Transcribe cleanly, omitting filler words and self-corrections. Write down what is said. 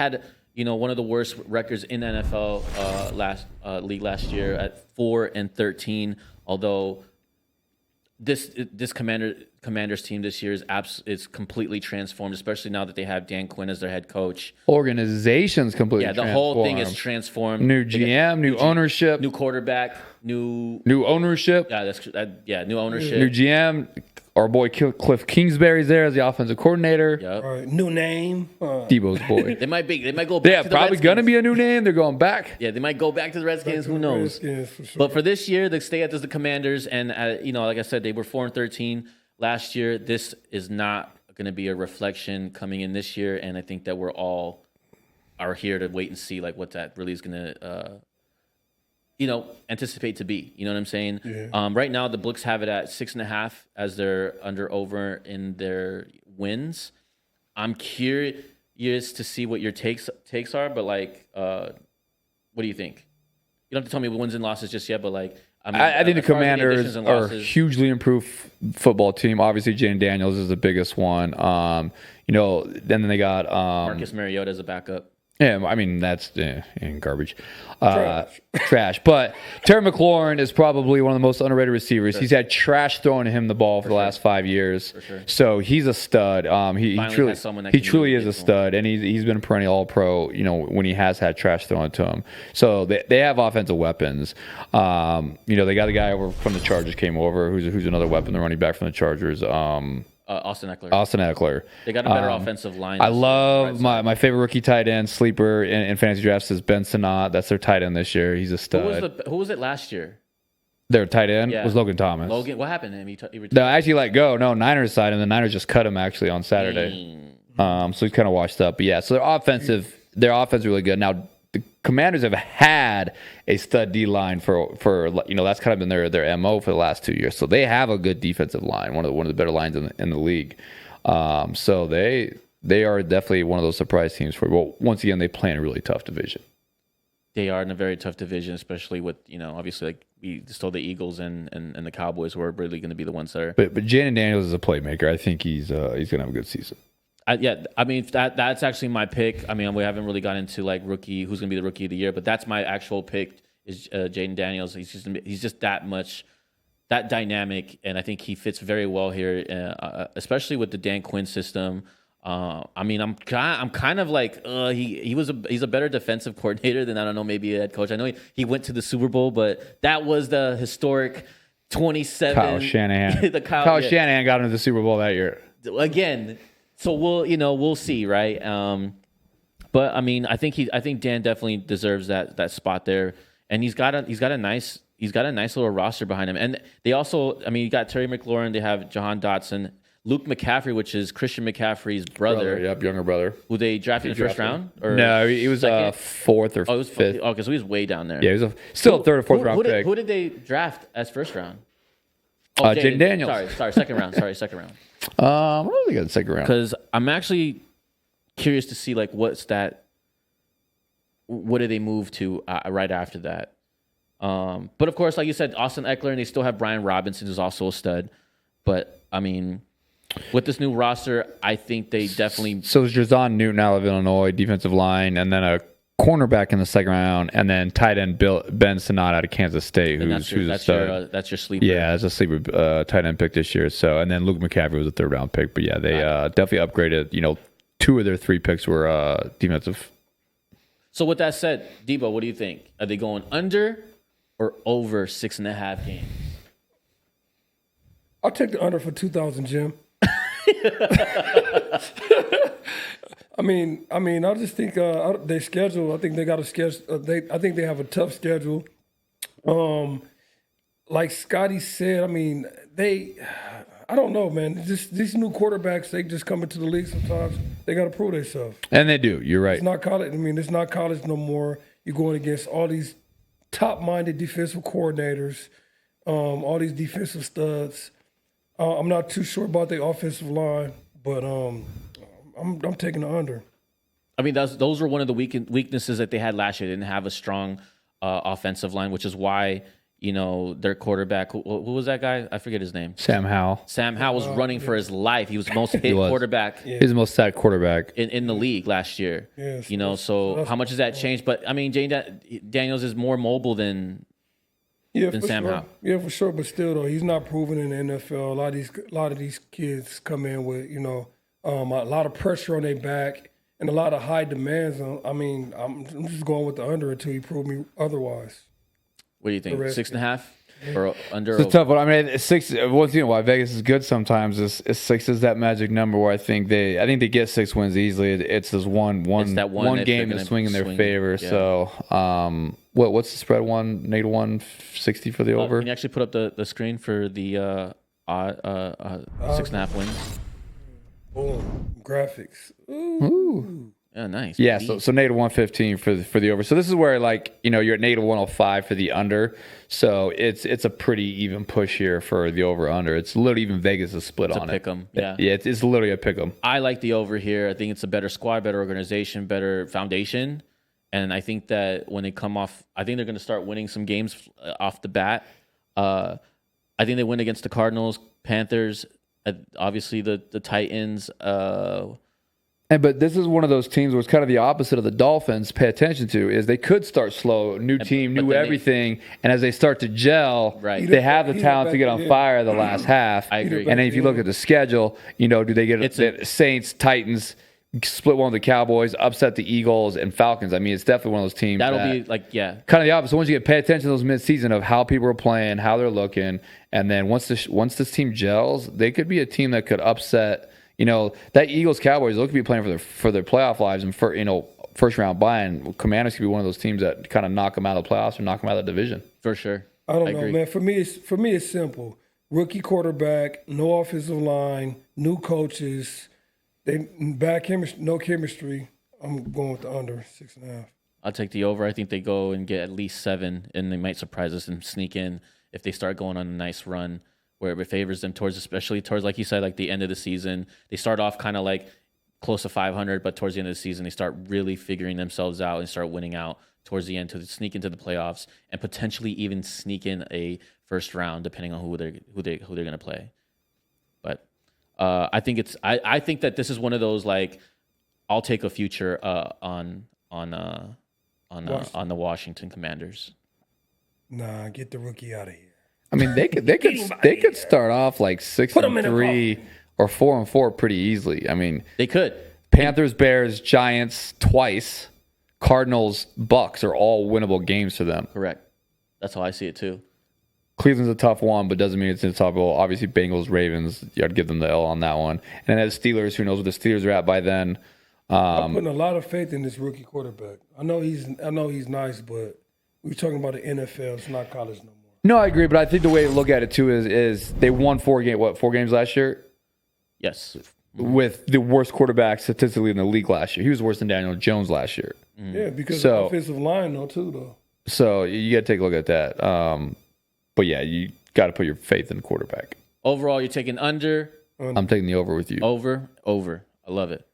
had one of the worst records in the NFL league last year at 4-13. Although this Commanders team this year is completely transformed, especially now that they have Dan Quinn as their head coach. Organization's completely transformed. The whole thing is transformed. New GM, new ownership, new quarterback, new ownership. New ownership, new GM. Our boy Cliff Kingsbury's there as the offensive coordinator. Yep. Right. New name. Debo's boy. They might go back. Yeah, to the probably Redskins. gonna be a new name. They're going back. Yeah, they might go back to the Redskins. Who knows? Redskins, for sure. But for this year, they stay at the Commanders, and like I said, they were 4-13 last year. This is not going to be a reflection coming in this year, and I think that we're all are here to wait and see like what that really is going to. Anticipate to be. You know what I'm saying? Yeah. Right now, the Bucs have it at 6.5 as their over in their wins. I'm curious to see what your takes are, but what do you think? You don't have to tell me wins and losses just yet, but I think the Commanders are a hugely improved football team. Obviously, Jayden Daniels is the biggest one. Then they got Marcus Mariota as a backup. Yeah, I mean, that's garbage. Trash. But Terry McLaurin is probably one of the most underrated receivers. He's had trash throwing him the ball for the last 5 years. For sure. So he's a stud. He truly is a stud, and he's been a perennial All-Pro, when he has had trash thrown to him. So they have offensive weapons. They got a guy over from the Chargers came over who's another weapon, the running back from the Chargers. Austin Eckler. They got a better offensive line. I love my favorite rookie tight end sleeper in fantasy drafts is Ben Sinnott. That's their tight end this year. He's a stud. Who was it last year? Their tight end was Logan Thomas. What happened to him? He retired. No, actually let go. No, Niners side, and the Niners just cut him actually on Saturday. So he's kind of washed up. But yeah, so their offense is really good. Now the Commanders have had a stud D line for that's kind of been their MO for the last 2 years. So they have a good defensive line, one of the better lines in the league. So they are definitely one of those surprise teams for. Well, once again, they play in a really tough division. They are in a very tough division, especially with obviously like we still the Eagles and the Cowboys who are really going to be the ones that are. But Jayden Daniels is a playmaker. I think he's going to have a good season. That's actually my pick. I mean, we haven't really got into like rookie, who's going to be the rookie of the year, but that's my actual pick is Jayden Daniels. He's just that dynamic, and I think he fits very well here, especially with the Dan Quinn system. I'm kind of like he's a better defensive coordinator than maybe a head coach. I know he went to the Super Bowl, but that was the historic 27. Kyle Shanahan. Kyle Shanahan got into the Super Bowl that year again. So we'll see, right? But I mean, I think Dan definitely deserves that spot there, and he's got a nice little roster behind him. And they also, you got Terry McLaurin, they have Jahan Dotson, Luke McCaffrey, which is Christian McCaffrey's brother. Younger brother. Who they drafted in the first round? Or no, he was fourth or fifth. Okay, so he was way down there. Yeah, he was still a third or fourth round pick. Who did they draft as first round? Jayden Daniels. Sorry, second round. What do they got in the second round? Because I'm actually curious to see like what do they move to right after that? But of course, like you said, Austin Eckler, and they still have Brian Robinson, who's also a stud. But I mean, with this new roster, I think they definitely. So it's Jazon Newton out of Illinois, defensive line, and then a cornerback in the second round, and then tight end Ben Sinnott out of Kansas State, who's a stud. That's your sleeper. Yeah, that's a sleeper tight end pick this year. So, and then Luke McCaffrey was a third round pick. But yeah, they definitely upgraded. 2 of their 3 picks were defensive. So with that said, Debo, what do you think? Are they going under or over 6.5 games? I'll take the under for 2,000, Jim. I just think their schedule. I think they got a schedule. I think they have a tough schedule. Like Scotty said, I don't know, man. These new quarterbacks, they just come into the league sometimes. They got to prove themselves. And they do. You're right. It's not college. It's not college no more. You're going against all these top-minded defensive coordinators, all these defensive studs. I'm not too sure about the offensive line, but I'm taking the under. Those were one of the weaknesses that they had last year. They didn't have a strong offensive line, which is why their quarterback. Who was that guy? I forget his name. Sam Howell. Sam Howell was running for his life. He was the most hit quarterback He's the most sacked quarterback in the league last year. Yes, So how much has that changed? But I mean, Jayden Daniels is more mobile than Sam Howell. Yeah, for sure. But still, though, he's not proven in the NFL. A lot of these kids come in with a lot of pressure on their back and a lot of high demands. I'm just going with the under until you prove me otherwise. What do you think? 6.5 or under? It's a tough one. I mean, it's 6. Once why Vegas is good sometimes is 6 is that magic number where I think they get 6 wins easily. It's this one game to swing in their favor. Yeah. So what's the spread? -160 for the over. Can you actually put up the screen for the 6.5 wins? Boom, graphics. Ooh. Yeah, nice. Yeah, so -115 for the over. So this is where you're at -105 for the under. So it's a pretty even push here for the over under. It's literally even Vegas is split on it. Pick 'em. Yeah, it's literally a pick 'em. I like the over here. I think it's a better squad, better organization, better foundation, and I think that when they come off, I think they're going to start winning some games off the bat. I think they win against the Cardinals, Panthers, obviously the Titans. But this is one of those teams where it's kind of the opposite of the Dolphins. Pay attention to is they could start slow, new team, new everything, and as they start to gel, they have the talent to get on fire the last half. I agree. And then if you look at the schedule, do they get the Saints, Titans, split one of the Cowboys, upset the Eagles and Falcons? I mean, it's definitely one of those teams that'll be kind of the opposite. Once you pay attention to those midseason of how people are playing, how they're looking, and then once this team gels, they could be a team that could upset. That Eagles Cowboys, they could be playing for their playoff lives and for first round bye, and Commanders could be one of those teams that kind of knock them out of the playoffs or knock them out of the division. For sure. I don't know, man. For me, it's simple. Rookie quarterback, no offensive line, new coaches, no chemistry. I'm going with the under 6.5. I'll take the over. I think they go and get at least 7, and they might surprise us and sneak in if they start going on a nice run, where it favors them especially towards, like you said, like the end of the season. They start off kind of like close to 500, but towards the end of the season, they start really figuring themselves out and start winning out towards the end to sneak into the playoffs and potentially even sneak in a first round, depending on who they're going to play. But I think that this is one of those I'll take a future on the Washington Commanders. Nah, get the rookie out of here. I mean, they could start off 6-3 or 4-4 pretty easily. I mean, they could. Panthers, Bears, Giants twice, Cardinals, Bucks are all winnable games for them. Correct. That's how I see it too. Cleveland's a tough one, but doesn't mean it's intoppable. Obviously, Bengals, Ravens, I'd give them the L on that one. And then as Steelers, who knows what the Steelers are at by then. I'm putting a lot of faith in this rookie quarterback. I know he's nice, but we're talking about the NFL. It's not college no more. No, I agree, but I think the way to look at it too is they won 4 games last year? Yes. With the worst quarterback statistically in the league last year. He was worse than Daniel Jones last year. Yeah, because of the offensive line though. So you got to take a look at that. But yeah, you got to put your faith in the quarterback. Overall, you're taking under. I'm taking the over with you. Over. I love it.